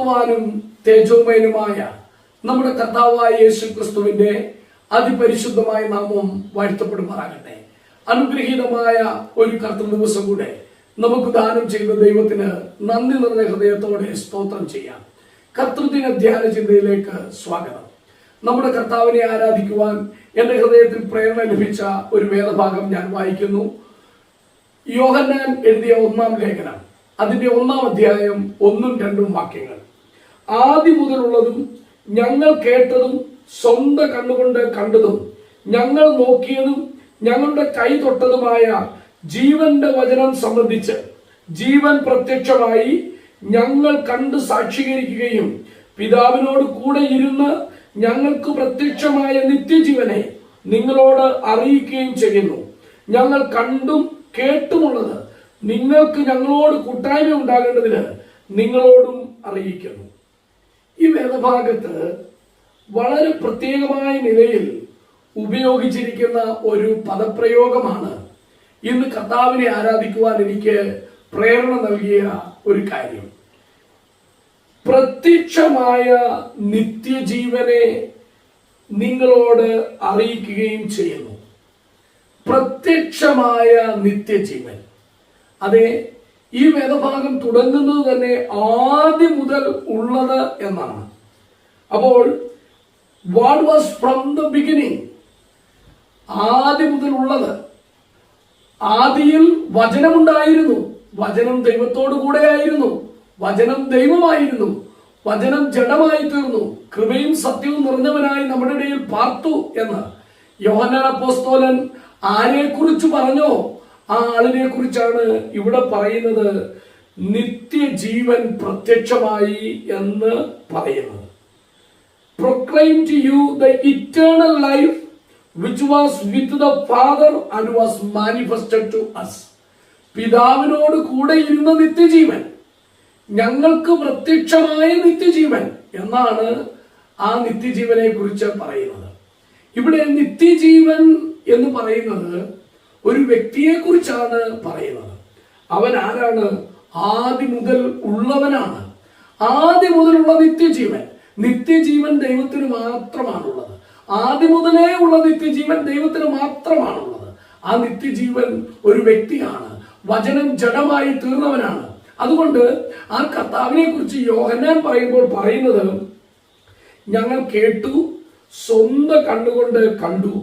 മഹത്വവാനും തേജോമയനുമായ നമ്മുടെ കർത്താവായ യേശു ക്രിസ്തുവിന്റെ അതിപരിശുദ്ധമായ നാമം വാഴ്ത്തപ്പെടുമാറാകട്ടെ. അനുഗ്രഹീതമായ ഒരു കർത്തൃ ദിവസം കൂടെ നമുക്ക് ദാനം ചെയ്ത ദൈവത്തിന് നന്ദി നിറഞ്ഞ ഹൃദയത്തോടെ സ്തോത്രം ചെയ്യാം. കർത്തൃദിന ധ്യാന ചിന്തയിലേക്ക് സ്വാഗതം. നമ്മുടെ കർത്താവിനെ ആരാധിക്കുവാൻ എന്റെ ഹൃദയത്തിൽ പ്രേരണ ലഭിച്ച ഒരു വേദഭാഗം ഞാൻ വായിക്കുന്നു. യോഹന്നാൻ എഴുതിയ 1-ാം ലേഖനം, അതിന്റെ 1-ാം അധ്യായം 1-2 വാക്യങ്ങൾ. ആദ്യം മുതലുള്ളതും ഞങ്ങൾ കേട്ടതും സ്വന്തം കണ്ണുകൊണ്ട് കണ്ടതും ഞങ്ങൾ നോക്കിയതും ഞങ്ങളുടെ കൈ തൊട്ടതുമായ ജീവന്റെ വചനം സംബന്ധിച്ച് ജീവൻ പ്രത്യക്ഷമായി ഞങ്ങൾ കണ്ട് സാക്ഷീകരിക്കുകയും പിതാവിനോട് കൂടെ ഇരുന്ന് ഞങ്ങൾക്ക് പ്രത്യക്ഷമായ നിത്യജീവനെ നിങ്ങളോട് അറിയിക്കുകയും ചെയ്യുന്നു. ഞങ്ങൾ കണ്ടും കേട്ടുമുള്ളത് നിങ്ങൾക്ക് ഞങ്ങളോട് കൂട്ടായ്മ ഉണ്ടാകേണ്ടതിന് നിങ്ങളോടും അറിയിക്കുന്നു. ഈ വേദഭാഗത്ത് വളരെ പ്രത്യേകമായ നിലയിൽ ഉപയോഗിച്ചിരിക്കുന്ന ഒരു പദപ്രയോഗമാണ് ഇന്ന് കർത്താവിനെ ആരാധിക്കുവാൻ എനിക്ക് പ്രേരണ നൽകിയ ഒരു കാര്യം. പ്രത്യക്ഷമായ നിത്യജീവനെ നിങ്ങളോട് അറിയിക്കുകയും ചെയ്യുന്നു. പ്രത്യക്ഷമായ നിത്യജീവൻ, അതെ, ഈ വേദഭാഗം തുടങ്ങുന്നത് തന്നെ ആദ്യം മുതൽ ഉള്ളത് എന്നാണ്. അപ്പോൾ what was from the beginning, ആദ്യം മുതൽ ഉള്ളത്. ആദിയിൽ വചനമുണ്ടായിരുന്നു, വചനം ദൈവത്തോടു കൂടെ ആയിരുന്നു, വചനം ദൈവമായിരുന്നു, വചനം ജഡമായി തീർന്നു, കൃപയും സത്യവും നിറഞ്ഞവനായി നമ്മുടെ ഇടയിൽ പാർത്തു എന്ന് യോഹന്നാൻ അപ്പോസ്തലൻ ആരെക്കുറിച്ച് പറഞ്ഞോ ആ ആളിനെ കുറിച്ചാണ് ഇവിടെ പറയുന്നത്. നിത്യജീവൻ പ്രത്യക്ഷമായി എന്ന് പറയുന്നത്. Proclaim to you the eternal life which was with the Father and was manifested to us. പിതാവിനോട് കൂടെ ഇരുന്ന നിത്യജീവൻ, ഞങ്ങൾക്ക് പ്രത്യക്ഷമായ നിത്യജീവൻ എന്നാണ് ആ നിത്യജീവനെ കുറിച്ച് പറയുന്നത്. ഇവിടെ നിത്യജീവൻ എന്ന് പറയുന്നത് ഒരു വ്യക്തിയെ കുറിച്ചാണ് പറയുന്നത്. അവൻ ആരാണ്? ആദ്യം മുതൽ ഉള്ളവനാണ്. ആദ്യം മുതലുള്ള നിത്യജീവൻ. നിത്യജീവൻ ദൈവത്തിന് മാത്രമാണുള്ളത്. ആദ്യം മുതലേ ഉള്ള നിത്യജീവൻ ദൈവത്തിന് മാത്രമാണുള്ളത്. ആ നിത്യജീവൻ ഒരു വ്യക്തിയാണ്. വചനം ജഡമായി തീർന്നവനാണ്. അതുകൊണ്ട് ആ കർത്താവിനെ കുറിച്ച് യോഹന്നാൻ പറയുമ്പോൾ പറയുന്നത്, ഞങ്ങൾ കേട്ടു, സ്വന്തം കണ്ണുകൊണ്ട് കണ്ടു,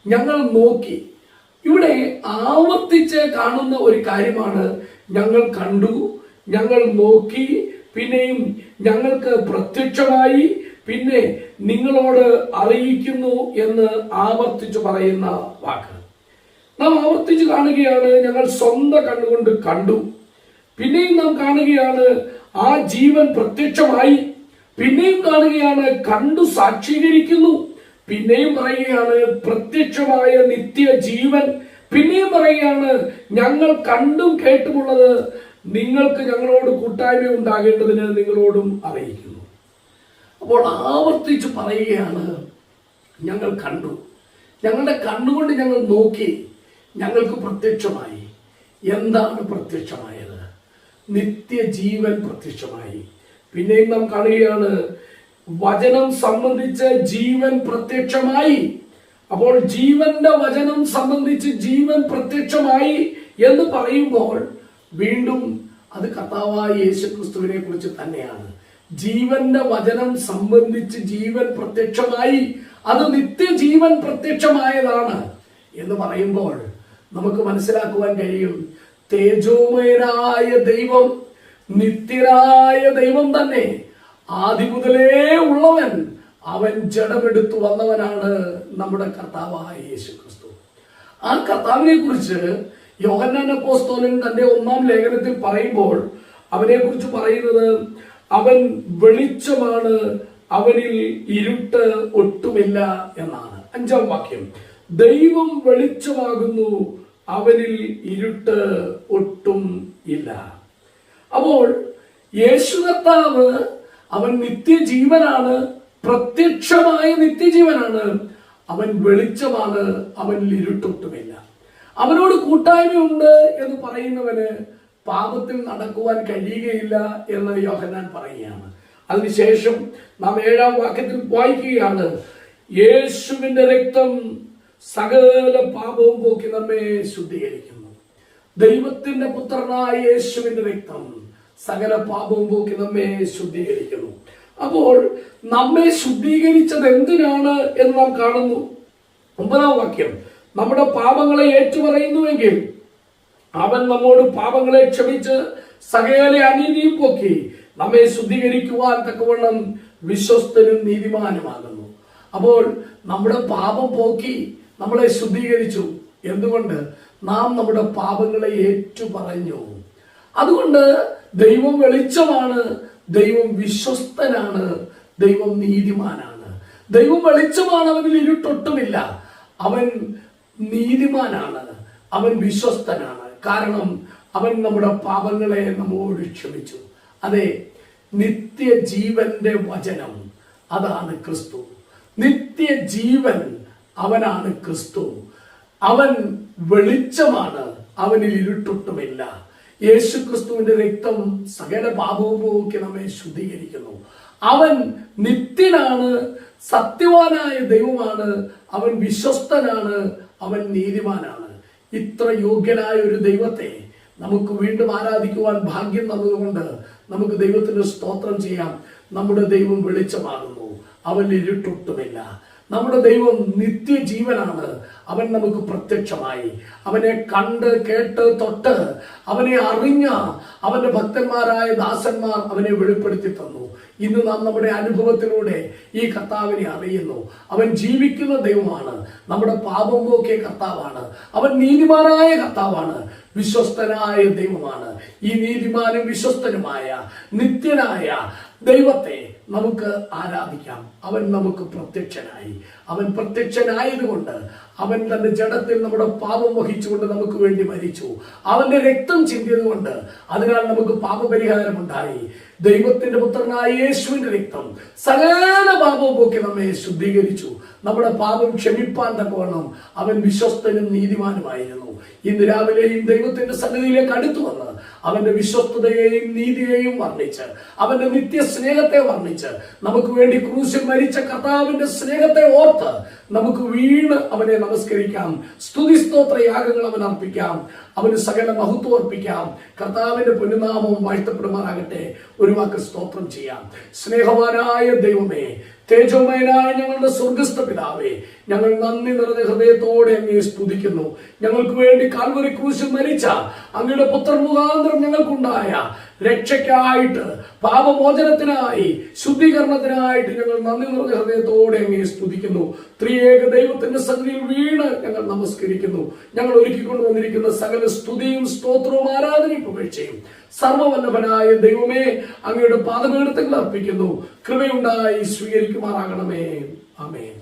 ഞങ്ങൾ നോക്കി. ഇവിടെ ആവർത്തിച്ച് കാണുന്ന ഒരു കാര്യമാണ് ഞങ്ങൾ കണ്ടു, ഞങ്ങൾ നോക്കി, പിന്നെയും ഞങ്ങൾക്ക് പ്രത്യക്ഷമായി, പിന്നെ നിങ്ങളോട് അറിയിക്കുന്നു എന്ന് ആവർത്തിച്ച് പറയുന്ന വാക്ക് നാം ആവർത്തിച്ച് കാണുകയാണ്. ഞങ്ങൾ സ്വന്തം കണ്ണുകൊണ്ട് കണ്ടു, പിന്നെയും നാം കാണുകയാണ് ആ ജീവൻ പ്രത്യക്ഷമായി, പിന്നെയും കാണുകയാണ് കണ്ടു സാക്ഷീകരിക്കുന്നു, പിന്നെയും പറയുകയാണ് പ്രത്യക്ഷമായ നിത്യജീവൻ, പിന്നെയും പറയുകയാണ് ഞങ്ങൾ കണ്ടും കേട്ടുമുള്ളത് നിങ്ങൾക്ക് ഞങ്ങളോട് കൂട്ടായ്മ ഉണ്ടാകേണ്ടതിന് നിങ്ങളോടും അറിയിക്കുന്നു. അപ്പോൾ ആവർത്തിച്ച് പറയുകയാണ്, ഞങ്ങൾ കണ്ടു, ഞങ്ങളുടെ കണ്ണുകൊണ്ട് ഞങ്ങൾ നോക്കി, ഞങ്ങൾക്ക് പ്രത്യക്ഷമായി. എന്താണ് പ്രത്യക്ഷമായത്? നിത്യജീവൻ പ്രത്യക്ഷമായി. പിന്നെയും നാം കാണുകയാണ് വചനം സംബന്ധിച്ച് ജീവൻ പ്രത്യക്ഷമായി. അപ്പോൾ ജീവന്റെ വചനം സംബന്ധിച്ച് ജീവൻ പ്രത്യക്ഷമായി എന്ന് പറയുമ്പോൾ വീണ്ടും അത് കർത്താവായ യേശുക്രിസ്തുവിനെ കുറിച്ച് തന്നെയാണ്. ജീവന്റെ വചനം സംബന്ധിച്ച് ജീവൻ പ്രത്യക്ഷമായി, അത് നിത്യജീവൻ പ്രത്യക്ഷമായതാണ് എന്ന് പറയുമ്പോൾ നമുക്ക് മനസ്സിലാക്കുവാൻ കഴിയും, തേജോമയനായ ദൈവം, നിത്യനായ ദൈവം തന്നെ, ആദ്യം മുതലേ ഉള്ളവൻ, അവൻ ജഡമെടുത്തു വന്നവനാണ് നമ്മുടെ കർത്താവായ യേശുക്രിസ്തു. ആ കർത്താവിനെ കുറിച്ച് യോഹന്നാൻ അപ്പോസ്തലൻ തന്റെ 1-ാം ലേഖനത്തിൽ പറയുമ്പോൾ അവനെ കുറിച്ച് പറയുന്നത്, അവൻ വെളിച്ചമാണ്, അവനിൽ ഇരുട്ട് ഒട്ടുമില്ല എന്നാണ്. 5-ാം വാക്യം, ദൈവം വെളിച്ചമാകുന്നു, അവനിൽ ഇരുട്ട് ഒട്ടും ഇല്ല. അപ്പോൾ യേശു കർത്താവ് അവൻ നിത്യജീവനാണ്, പ്രത്യക്ഷമായ നിത്യജീവനാണ്, അവൻ വെളിച്ചമാണ്, അവനിൽ ഇരുട്ടൊട്ടുമില്ല. അവനോട് കൂട്ടായ്മയുണ്ട് എന്ന് പറയുന്നവന് പാപത്തിൽ നടക്കുവാൻ കഴിയുകയില്ല എന്ന് യോഹന്നാൻ പറയുകയാണ്. അതിനുശേഷം നാം 7-ാം വാക്യത്തിൽ വായിക്കുകയാണ്, യേശുവിന്റെ രക്തം സകല പാപവും പോക്കി നമ്മെ ശുദ്ധീകരിക്കുന്നു. ദൈവത്തിന്റെ പുത്രനായ യേശുവിന്റെ രക്തം സകല പാപവും പോക്കി നമ്മെ ശുദ്ധീകരിക്കുന്നു. അപ്പോൾ നമ്മെ ശുദ്ധീകരിച്ചത് എന്തിനാണ് എന്ന് നാം കാണുന്നു. 9-ാം വാക്യം, നമ്മുടെ പാപങ്ങളെ ഏറ്റുപറയുന്നുവെങ്കിൽ അവൻ നമ്മോട് പാപങ്ങളെ ക്ഷമിച്ച് സകല അനീതിയും പോക്കി നമ്മെ ശുദ്ധീകരിക്കുവാൻ തക്കവണ്ണം വിശ്വസ്തനും നീതിമാനുമാകുന്നു. അപ്പോൾ നമ്മുടെ പാപം പോക്കി നമ്മളെ ശുദ്ധീകരിച്ചു. എന്തുകൊണ്ട്? നാം നമ്മുടെ പാപങ്ങളെ ഏറ്റുപറഞ്ഞു. അതുകൊണ്ട് ദൈവം വെളിച്ചമാണ്, ദൈവം വിശ്വസ്തനാണ്, ദൈവം നീതിമാനാണ്. ദൈവം വെളിച്ചമാണ്, അവനിൽ ഇരുട്ടൊട്ടുമില്ല. അവൻ നീതിമാനാണ്, അവൻ വിശ്വസ്തനാണ്. കാരണം അവൻ നമ്മുടെ പാപങ്ങളെ നമ്മോട് ക്ഷമിച്ചു. അതെ, നിത്യജീവന്റെ വചനം അതാണ് ക്രിസ്തു. നിത്യജീവൻ അവനാണ് ക്രിസ്തു. അവൻ വെളിച്ചമാണ്, അവനിൽ ഇരുട്ടൊട്ടുമില്ല. യേശു ക്രിസ്തുവിന്റെ രക്തം സകല പാപവും പോക്കി നമ്മെ ശുദ്ധീകരിക്കുന്നു. അവൻ നിത്യനാണ്, സത്യവാനായ ദൈവമാണ്, അവൻ വിശ്വസ്തനാണ്, അവൻ നീതിമാനാണ്. ഇത്ര യോഗ്യനായ ഒരു ദൈവത്തെ നമുക്ക് വീണ്ടും ആരാധിക്കുവാൻ ഭാഗ്യം തന്നതുകൊണ്ട് നമുക്ക് ദൈവത്തിന് സ്തോത്രം ചെയ്യാം. നമ്മുടെ ദൈവം വെളിച്ചമാകുന്നു, അവൻ ഇരുട്ടൊട്ടുമില്ല. നമ്മുടെ ദൈവം നിത്യജീവനാണ്, അവൻ നമുക്ക് പ്രത്യക്ഷമായി. അവനെ കണ്ട് കേട്ട് തൊട്ട് അവനെ അറിഞ്ഞ അവന്റെ ഭക്തന്മാരായ ദാസന്മാർ അവനെ വെളിപ്പെടുത്തി തന്നു. ഇന്ന് നാം നമ്മുടെ അനുഭവത്തിലൂടെ ഈ കർത്താവിനെ അറിയുന്നു. അവൻ ജീവിക്കുന്ന ദൈവമാണ്, നമ്മുടെ പാപം പോക്കിയ കർത്താവാണ്, അവൻ നീതിമാനായ കർത്താവാണ്, വിശ്വസ്തനായ ദൈവമാണ്. ഈ നീതിമാനും വിശ്വസ്തനുമായ നിത്യനായ ദൈവത്തെ നമുക്ക് ആരാധിക്കാം. അവൻ നമുക്ക് പ്രത്യക്ഷനായി. അവൻ പ്രത്യക്ഷനായതുകൊണ്ട് അവൻ തന്റെ ജഡത്തിൽ നമ്മുടെ പാപം വഹിച്ചുകൊണ്ട് നമുക്ക് വേണ്ടി മരിച്ചു. അവന്റെ രക്തം ചിന്തിയതുകൊണ്ട് അതിനാൽ നമുക്ക് പാപപരിഹാരം ഉണ്ടായി. ദൈവത്തിന്റെ പുത്രനായ യേശുവിന്റെ രക്തം സകല പാപവും പോക്കി നമ്മെ ശുദ്ധീകരിച്ചു. നമ്മുടെ പാപം ക്ഷമിപ്പാൻ തക്കവണ്ണം അവൻ വിശ്വസ്തനും നീതിമാനുമായിരുന്നു. ഇന്ന് രാവിലെയും ദൈവത്തിന്റെ സന്നിധിയിലേക്ക് അടുത്തു വന്ന് അവന്റെ വിശ്വസ്തതയെയും നീതിയെയും വർണ്ണിച്ച് അവന്റെ നിത്യസ്നേഹത്തെ വർണ്ണിച്ച് നമുക്ക് വേണ്ടി ക്രൂശിൽ മരിച്ച കർത്താവിന്റെ സ്നേഹത്തെ ഓർത്ത് നമുക്ക് വീണ് അവനെ നമസ്കരിക്കാം. സ്തുതിസ്തോത്ര യാഗങ്ങൾ അവൻ അർപ്പിക്കാം. അവന് സകല മഹത്വം അർപ്പിക്കാം. കർത്താവിന്റെ പൊന്നുനാമം വാഴ്ത്തപ്പെടുമാറാകട്ടെ. ഒരു വാക്ക് സ്തോത്രം ചെയ്യാം. സ്നേഹവാനായ ദൈവമേ, തേജോമയനായ ഞങ്ങളുടെ സ്വർഗസ്ഥ പിതാവേ, ഞങ്ങൾ നന്ദി നിറഞ്ഞ ഹൃദയത്തോടെ അങ്ങയെ സ്തുതിക്കുന്നു. ഞങ്ങൾക്ക് വേണ്ടി കാൽവരി ക്രൂശിൽ മരിച്ച അങ്ങയുടെ പുത്രൻ മുഖാന്തരം ഞങ്ങൾക്കുണ്ടായ രക്ഷയ്ക്കായിട്ട്, പാപമോചനത്തിനായി, ശുദ്ധീകരണത്തിനായിട്ട് ഞങ്ങൾ നന്ദി നിറഞ്ഞ ഹൃദയത്തോടെ അങ്ങയെ സ്തുതിക്കുന്നു. ത്രിയേക ദൈവത്തിന്റെ സന്നിധിയിൽ വീണ് ഞങ്ങൾ നമസ്കരിക്കുന്നു. ഞങ്ങൾ ഒരുക്കിക്കൊണ്ടുവന്നിരിക്കുന്ന സകല സ്തുതിയും സ്തോത്രവും ആരാധനയും പുകഴ്ചയും സർവവല്ലഭനായ ദൈവമേ അങ്ങയുടെ പാദപീഠത്തിൽ അർപ്പിക്കുന്നു. കൃപയുണ്ടായി സ്വീകരിക്കുമാറാകണമേ. ആമേൻ.